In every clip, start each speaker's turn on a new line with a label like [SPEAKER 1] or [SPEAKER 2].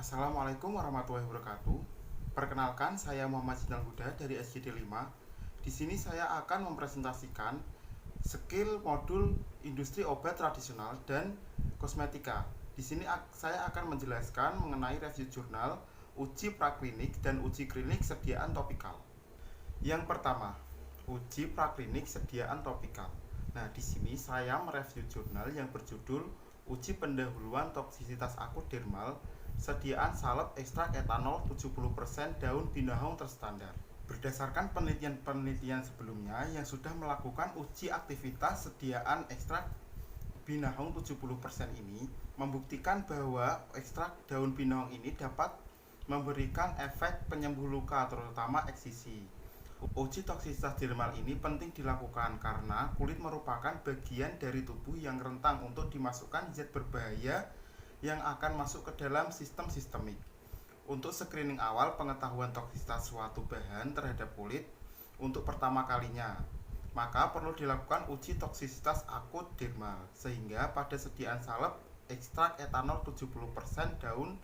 [SPEAKER 1] Assalamualaikum warahmatullahi wabarakatuh. Perkenalkan, saya Muhammad Jinal Huda dari SGD 5. Di sini saya akan mempresentasikan skill modul industri obat tradisional dan kosmetika. Di sini saya akan menjelaskan mengenai review jurnal, uji praklinik dan uji klinik sediaan topikal. Yang pertama, uji praklinik sediaan topikal. Nah, di sini saya mereview jurnal yang berjudul Uji Pendahuluan Toksisitas Akut Dermal Sediaan Salep Ekstrak Etanol 70% Daun Binahong Terstandar. Berdasarkan penelitian sebelumnya yang sudah melakukan uji aktivitas sediaan ekstrak binahong 70% ini membuktikan bahwa ekstrak daun binahong ini dapat memberikan efek penyembuh luka, terutama eksisi. Uji toksisitas dermal ini penting dilakukan karena kulit merupakan bagian dari tubuh yang rentan untuk dimasukkan zat berbahaya yang akan masuk ke dalam sistem sistemik. Untuk screening awal pengetahuan toksisitas suatu bahan terhadap kulit untuk pertama kalinya, maka perlu dilakukan uji toksisitas akut dermal, sehingga pada sediaan salep ekstrak etanol 70% daun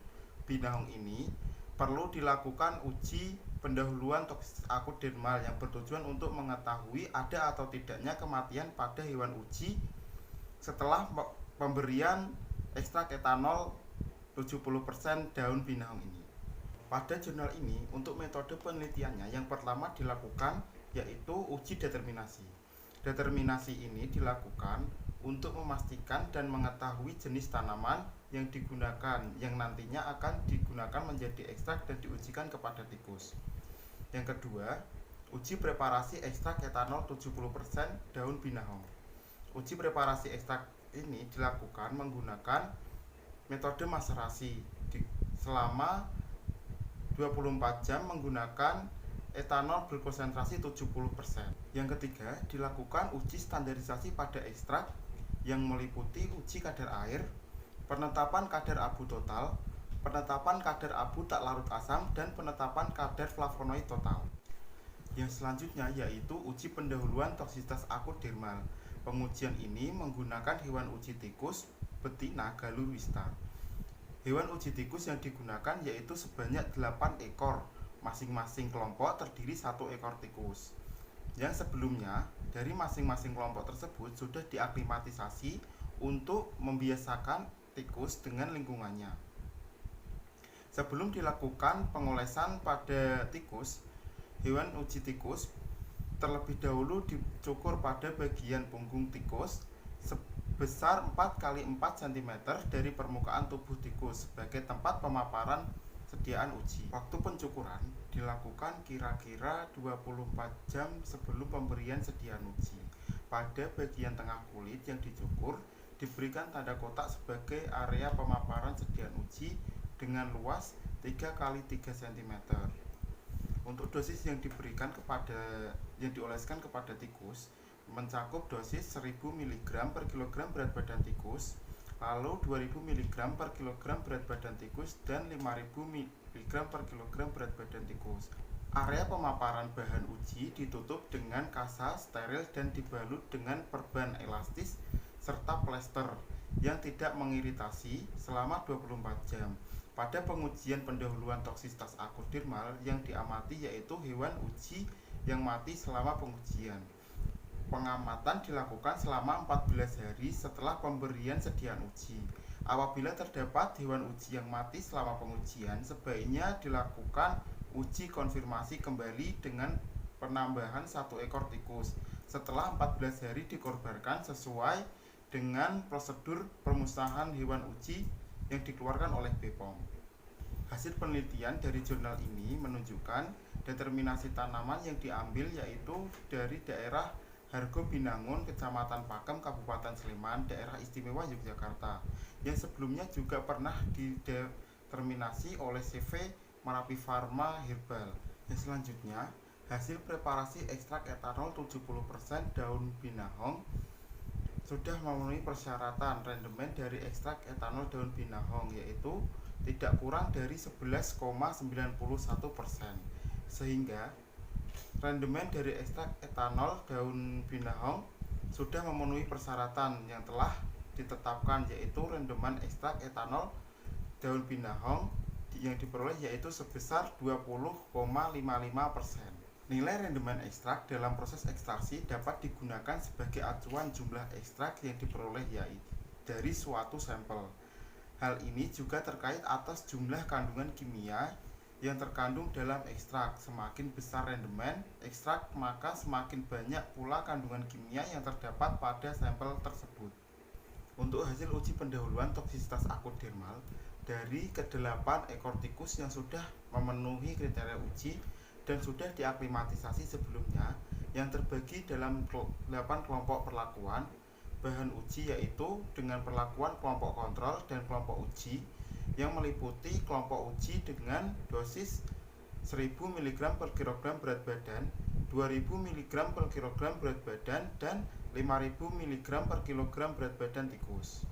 [SPEAKER 1] binahong ini perlu dilakukan uji pendahuluan toksisitas akut dermal yang bertujuan untuk mengetahui ada atau tidaknya kematian pada hewan uji setelah pemberian ekstrak etanol 70% daun binahong ini. Pada jurnal ini, untuk metode penelitiannya yang pertama dilakukan yaitu uji determinasi. Determinasi ini dilakukan untuk memastikan dan mengetahui jenis tanaman yang digunakan, yang nantinya akan digunakan menjadi ekstrak dan diujikan kepada tikus. Yang kedua, uji preparasi ekstrak etanol 70% daun binahong. Uji preparasi ekstrak ini dilakukan menggunakan metode maserasi selama 24 jam menggunakan etanol berkonsentrasi 70%. Yang ketiga, dilakukan uji standarisasi pada ekstrak yang meliputi uji kadar air, penetapan kadar abu total, penetapan kadar abu tak larut asam, dan penetapan kadar flavonoid total. Yang selanjutnya yaitu uji pendahuluan toksisitas akut dermal. Pengujian ini menggunakan hewan uji tikus betina galur wista. Hewan uji tikus yang digunakan yaitu sebanyak 8 ekor, masing-masing kelompok terdiri 1 ekor tikus. Yang sebelumnya dari masing-masing kelompok tersebut sudah diaklimatisasi untuk membiasakan tikus dengan lingkungannya. Sebelum dilakukan pengolesan pada tikus, hewan uji tikus terlebih dahulu dicukur pada bagian punggung tikus sebesar 4x4 cm dari permukaan tubuh tikus sebagai tempat pemaparan sediaan uji. Waktu pencukuran dilakukan kira-kira 24 jam sebelum pemberian sediaan uji. Pada bagian tengah kulit yang dicukur diberikan tanda kotak sebagai area pemaparan sediaan uji dengan luas 3x3 cm. Untuk dosis yang dioleskan kepada tikus mencakup dosis 1000 mg per kilogram berat badan tikus, lalu 2000 mg per kilogram berat badan tikus, dan 5000 mg per kilogram berat badan tikus. Area pemaparan bahan uji ditutup dengan kasa steril dan dibalut dengan perban elastis serta plester yang tidak mengiritasi selama 24 jam. Pada pengujian pendahuluan toksisitas akut dermal yang diamati yaitu hewan uji yang mati selama pengujian. Pengamatan dilakukan selama 14 hari setelah pemberian sediaan uji. Apabila terdapat hewan uji yang mati selama pengujian, sebaiknya dilakukan uji konfirmasi kembali dengan penambahan 1 ekor tikus setelah 14 hari dikorbankan sesuai dengan prosedur pemusnahan hewan uji yang dikeluarkan oleh BPOM. Hasil penelitian dari jurnal ini menunjukkan determinasi tanaman yang diambil yaitu dari daerah Hargo Binangun, Kecamatan Pakem, Kabupaten Sleman, Daerah Istimewa Yogyakarta, yang sebelumnya juga pernah dideterminasi oleh CV Merapi Pharma Herbal. Yang selanjutnya, hasil preparasi ekstrak etanol 70% daun binahong sudah memenuhi persyaratan rendemen dari ekstrak etanol daun binahong yaitu tidak kurang dari 11,91%, sehingga rendemen dari ekstrak etanol daun binahong sudah memenuhi persyaratan yang telah ditetapkan yaitu rendemen ekstrak etanol daun binahong yang diperoleh yaitu sebesar 20,55%. Nilai rendemen ekstrak dalam proses ekstraksi dapat digunakan sebagai acuan jumlah ekstrak yang diperoleh yaitu dari suatu sampel. Hal ini juga terkait atas jumlah kandungan kimia yang terkandung dalam ekstrak. Semakin besar rendemen ekstrak, maka semakin banyak pula kandungan kimia yang terdapat pada sampel tersebut. Untuk hasil uji pendahuluan toksisitas akut dermal dari ke-8 ekor tikus yang sudah memenuhi kriteria uji dan sudah diaklimatisasi sebelumnya, yang terbagi dalam 8 kelompok perlakuan bahan uji, yaitu dengan perlakuan kelompok kontrol dan kelompok uji, yang meliputi kelompok uji dengan dosis 1000 mg per kilogram berat badan, 2000 mg per kilogram berat badan, dan 5000 mg per kilogram berat badan tikus.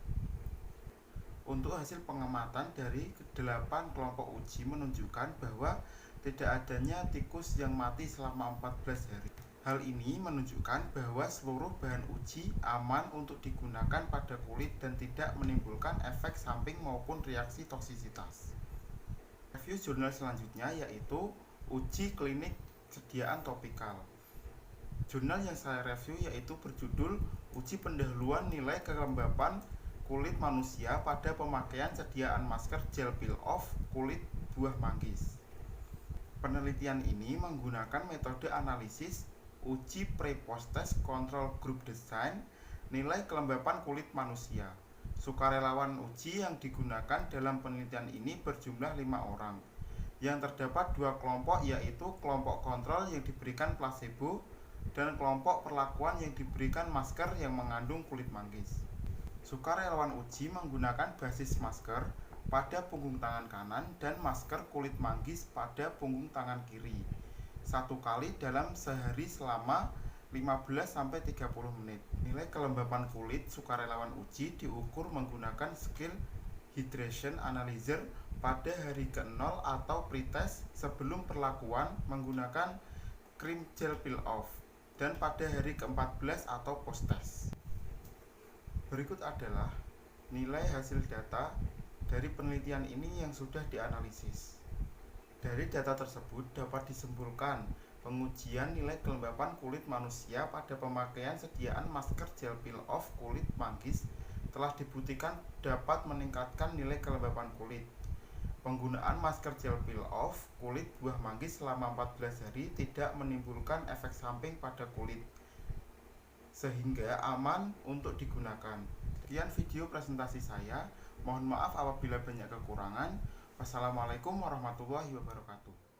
[SPEAKER 1] Untuk hasil pengamatan dari 8 kelompok uji menunjukkan bahwa tidak adanya tikus yang mati selama 14 hari. Hal ini menunjukkan bahwa seluruh bahan uji aman untuk digunakan pada kulit dan tidak menimbulkan efek samping maupun reaksi toksisitas. Review jurnal selanjutnya yaitu uji klinik sediaan topikal. Jurnal yang saya review yaitu berjudul Uji Pendahuluan Nilai Kelembapan Kulit Manusia pada Pemakaian Sediaan Masker Gel Peel-Off Kulit Buah Manggis. Penelitian ini menggunakan metode analisis uji pre-post-test control group design nilai kelembapan kulit manusia. Sukarelawan uji yang digunakan dalam penelitian ini berjumlah 5 orang. Yang terdapat 2 kelompok yaitu kelompok kontrol yang diberikan placebo dan kelompok perlakuan yang diberikan masker yang mengandung kulit manggis. Sukarelawan uji menggunakan basis masker pada punggung tangan kanan dan masker kulit manggis pada punggung tangan kiri 1 kali dalam sehari selama 15-30 menit. Nilai kelembapan kulit sukarelawan uji diukur menggunakan skill hydration analyzer pada hari ke-0 atau pretest sebelum perlakuan menggunakan krim gel peel-off dan pada hari ke-14 atau post-test. Berikut adalah nilai hasil data dari penelitian ini yang sudah dianalisis. Dari data tersebut dapat disimpulkan pengujian nilai kelembapan kulit manusia pada pemakaian sediaan masker gel peel-off kulit manggis telah dibuktikan dapat meningkatkan nilai kelembapan kulit. Penggunaan masker gel peel-off kulit buah manggis selama 14 hari tidak menimbulkan efek samping pada kulit, sehingga aman untuk digunakan. Sekian video presentasi saya. Mohon maaf apabila banyak kekurangan. Wassalamualaikum warahmatullahi wabarakatuh.